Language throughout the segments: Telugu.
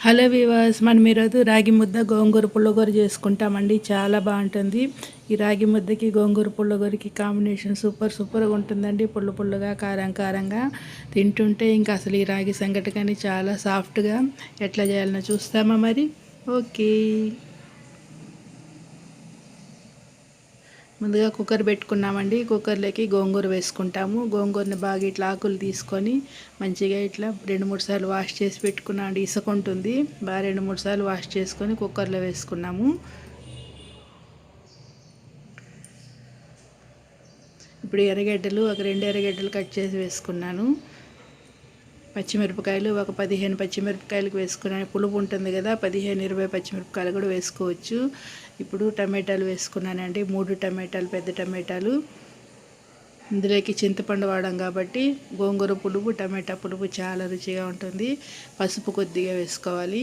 హలో వీవర్స్, మనం ఈరోజు రాగి ముద్ద గోంగూర పుల్లగూర చేసుకుంటామండి. చాలా బాగుంటుంది. ఈ రాగి ముద్దకి గోంగూర పుల్లగూరకి కాంబినేషన్ సూపర్గా ఉంటుందండి. పుల్లగా కారంగా తింటుంటే ఇంకా అసలు ఈ రాగి సంగటి కానీ చాలా సాఫ్ట్గా ఎట్లా చేయాలనో చూస్తామా మరి. ఓకే, ముందుగా కుక్కర్ పెట్టుకున్నామండి. కుక్కర్లోకి గోంగూర వేసుకుంటాము. గోంగూరని బాగా ఇట్లా ఆకులు తీసుకొని మంచిగా ఇట్లా 2-3 సార్లు వాష్ చేసి పెట్టుకున్నామండి. ఇసుక ఉంటుంది, బాగా 2-3 సార్లు వాష్ చేసుకొని కుక్కర్లో వేసుకున్నాము. ఇప్పుడు ఎర్రగడ్డలు ఒక 2 ఎర్రగడ్డలు కట్ చేసి వేసుకున్నాను. పచ్చిమిరపకాయలు ఒక 15 పచ్చిమిరపకాయలకు వేసుకున్నాను. పులుపు ఉంటుంది కదా, 15-20 పచ్చిమిరపకాయలు కూడా వేసుకోవచ్చు. ఇప్పుడు టమాటాలు వేసుకున్నానండి, 3 టమాటాలు, పెద్ద టమాటాలు. ఇందులోకి చింతపండు వాడాం కాబట్టి గోంగూర పులుపు టమాటా పులుపు చాలా రుచిగా ఉంటుంది. పసుపు కొద్దిగా వేసుకోవాలి.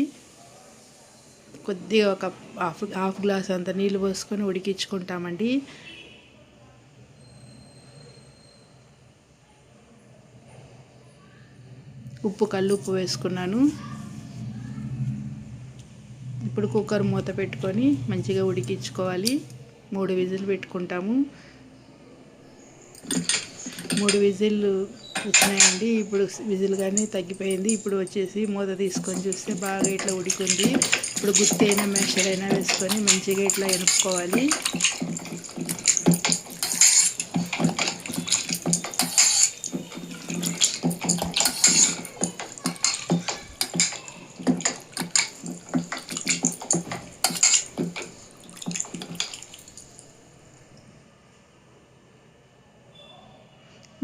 కొద్దిగా ఒక హాఫ్ గ్లాస్ అంత నీళ్ళు పోసుకొని ఉడికించుకుంటామండి. కల్లుప్పు వేసుకున్నాను. ఇప్పుడు కుక్కర్ మూత పెట్టుకొని మంచిగా ఉడికించుకోవాలి. 3 విజిల్ పెట్టుకుంటాము. 3 విజిల్లు వచ్చినాయండి. ఇప్పుడు విజిల్ కానీ తగ్గిపోయింది. ఇప్పుడు వచ్చేసి మూత తీసుకొని చూస్తే బాగా ఇట్లా ఉడికింది. ఇప్పుడు గుత్తైనా మ్యాషర్ అయినా వేసుకొని మంచిగా ఇట్లా ఎనుపుకోవాలి.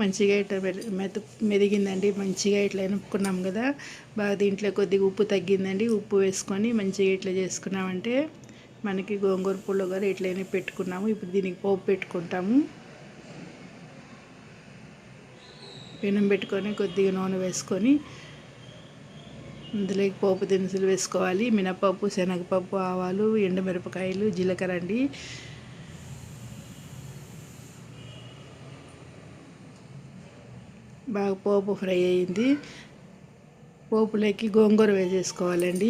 మంచిగా ఇట్లా మెదిగిందండి. మంచిగా ఇట్లా ఎనుపుకున్నాం కదా, బాగా దీంట్లో కొద్దిగా ఉప్పు తగ్గిందండి. ఉప్పు వేసుకొని మంచిగా ఇట్లా చేసుకున్నామంటే మనకి గోంగూర పుల్లగూర ఇట్లనే పెట్టుకున్నాము. ఇప్పుడు దీనికి పోపు పెట్టుకుంటాము. పెనం పెట్టుకొని కొద్దిగా నూనె వేసుకొని ఇందులోకి పోపు దినుసులు వేసుకోవాలి. మినపప్పు, శనగపప్పు, ఆవాలు, ఎండుమిరపకాయలు, జీలకర్ర అండి. బాగా పోపు ఫ్రై అయింది. పోపులోకి గోంగూర వేసేసుకోవాలండి.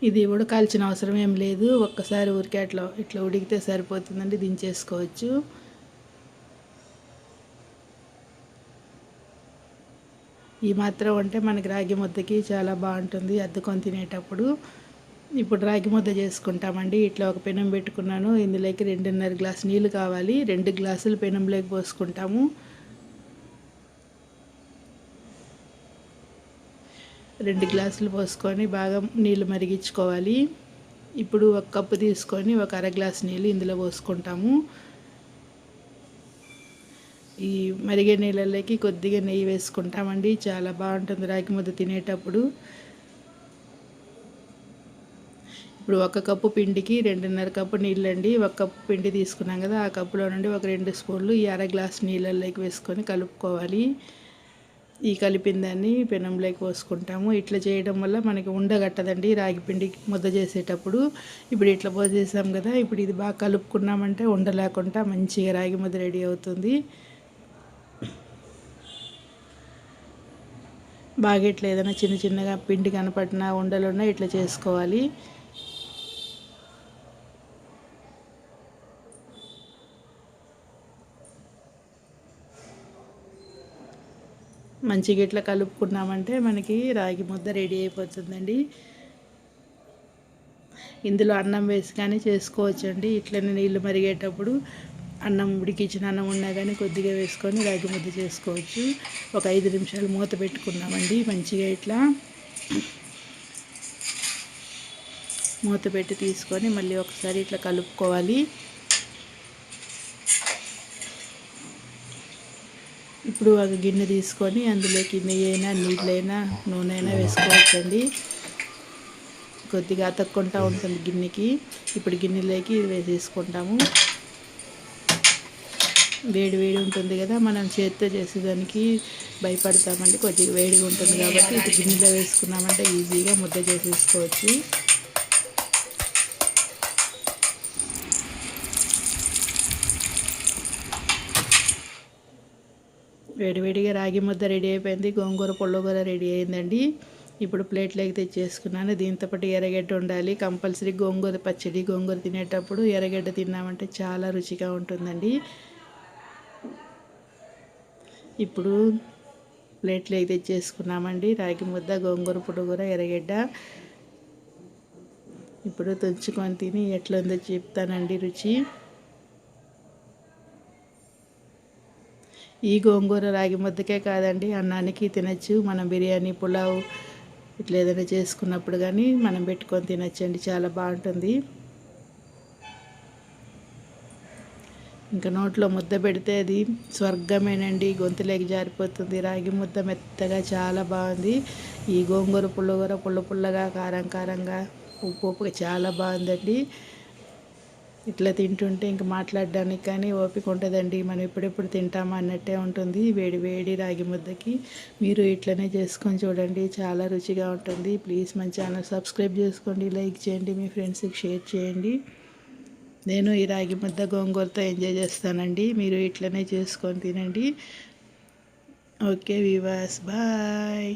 ఇది ఉడకాల్సిన అవసరం ఏం లేదు. ఒక్కసారి ఊరికే ఇట్లా ఉడికితే సరిపోతుందండి, దించేసుకోవచ్చు. ఈ మాత్రం అంటే మనకి రాగి ముద్దకి చాలా బాగుంటుంది అద్దుకొని తినేటప్పుడు. ఇప్పుడు రాగి ముద్ద చేసుకుంటామండి. ఇట్లా ఒక పెనం పెట్టుకున్నాను. ఇందులోకి 2.5 గ్లాసు నీళ్ళు కావాలి. 2 గ్లాసులు పెనంలోకి పోసుకుంటాము. 2 గ్లాసులు పోసుకొని బాగా నీళ్ళు మరిగించుకోవాలి. ఇప్పుడు 1 కప్పు తీసుకొని ఒక 1/2 గ్లాసు నీళ్ళు ఇందులో పోసుకుంటాము. ఈ మరిగే నీళ్ళలోకి కొద్దిగా నెయ్యి వేసుకుంటామండి. చాలా బాగుంటుంది రాగి ముద్ద తినేటప్పుడు. ఇప్పుడు 1 కప్పు పిండికి 2.5 కప్పు నీళ్ళండి. 1 కప్పు పిండి తీసుకున్నాం కదా, ఆ కప్పులో నుండి ఒక 2 స్పూన్లు ఈ 1/2 గ్లాసు నీళ్ళలోకి వేసుకొని కలుపుకోవాలి. ఈ కలిపిన దాన్ని పెనంలోకి పోసుకుంటాము. ఇట్లా చేయడం వల్ల మనకి ఉండగట్టదండి రాగి పిండి ముద్ద చేసేటప్పుడు. ఇప్పుడు ఇట్లా పోసేసాం కదా, ఇప్పుడు ఇది బాగా కలుపుకున్నామంటే ఉండలేకుండా మంచిగా రాగి ముద్ద రెడీ అవుతుంది. బాగా ఇట్లా ఏదైనా చిన్నగా పిండి కనపడిన ఉండలున్నా ఇట్లా చేసుకోవాలి. మంచిగా ఇట్లా కలుపుకున్నామంటే మనకి రాగి ముద్ద రెడీ అయిపోతుందండి. ఇందులో అన్నం వేసి కానీ చేసుకోవచ్చండి. ఇట్లనే నీళ్ళు మరిగేటప్పుడు అన్నం ఉడికించిన అన్నం ఉన్నా కానీ కొద్దిగా వేసుకొని రాగి ముద్ద చేసుకోవచ్చు. ఒక 5 నిమిషాలు మూత పెట్టుకున్నామండి. మంచిగా ఇట్లా మూత పెట్టి తీసుకొని మళ్ళీ ఒకసారి ఇట్లా కలుపుకోవాలి. ఇప్పుడు ఒక గిన్నె తీసుకొని అందులోకి నెయ్యి అయినా నీళ్ళైనా నూనె అయినా వేసుకోవచ్చండి. కొద్దిగా అతక్కుంటూ ఉంటుంది గిన్నెకి. ఇప్పుడు గిన్నెలోకి వేసేసుకుంటాము. వేడి ఉంటుంది కదా, మనం చేతితో చేసేదానికి భయపడతామండి. కొద్దిగా వేడిగా ఉంటుంది కాబట్టి ఇది గిన్నెలో వేసుకున్నామంటే ఈజీగా ముద్ద చేసేసుకోవచ్చు. వేడివేడిగా రాగి ముద్ద రెడీ అయిపోయింది. గోంగూర పుల్లగూర రెడీ అయిందండి. ఇప్పుడు ప్లేట్లోకి తెచ్చేసుకున్నాను. దీంతో పాటు ఎర్రగడ్డ ఉండాలి కంపల్సరీ. గోంగూర పచ్చడి, గోంగూర తినేటప్పుడు ఎర్రగడ్డ తిన్నామంటే చాలా రుచిగా ఉంటుందండి. ఇప్పుడు ప్లేట్లోకి తెచ్చేసుకున్నామండి రాగి ముద్ద, గోంగూర పుల్లగూర, ఎర్రగడ్డ. ఇప్పుడు తుంచుకొని తిని ఎట్లుందో చెప్తానండి రుచి. ఈ గోంగూర రాగి ముద్దకే కాదండి, అన్నానికి తినచ్చు. మనం బిర్యానీ, పులావ్ ఇట్లా ఏదైనా చేసుకున్నప్పుడు కానీ మనం పెట్టుకొని తినచ్చండి, చాలా బాగుంటుంది. ఇంకా నోట్లో ముద్ద పెడితే అది స్వర్గమేనండి, గొంతులోకి జారిపోతుంది. రాగి ముద్ద మెత్తగా చాలా బాగుంది. ఈ గోంగూర పుల్లగూర పుల్లగా, కారం కారంగా, ఉప్పు ఉప్పుగా చాలా బాగుందండి. ఇట్లా తింటుంటే ఇంక మాట్లాడడానికి కానీ ఓపిక ఉంటుందండి. మనం ఎప్పుడెప్పుడు తింటామా అన్నట్టే ఉంటుంది వేడి వేడి రాగి ముద్దకి. మీరు ఇట్లనే చేసుకొని చూడండి, చాలా రుచిగా ఉంటుంది. ప్లీజ్ మన ఛానల్ సబ్స్క్రైబ్ చేసుకోండి, లైక్ చేయండి, మీ ఫ్రెండ్స్కి షేర్ చేయండి. నేను ఈ రాగి ముద్ద గోంగూరతో ఎంజాయ్ చేస్తానండి. మీరు ఇట్లనే చేసుకొని తినండి. Okay viewers, bye.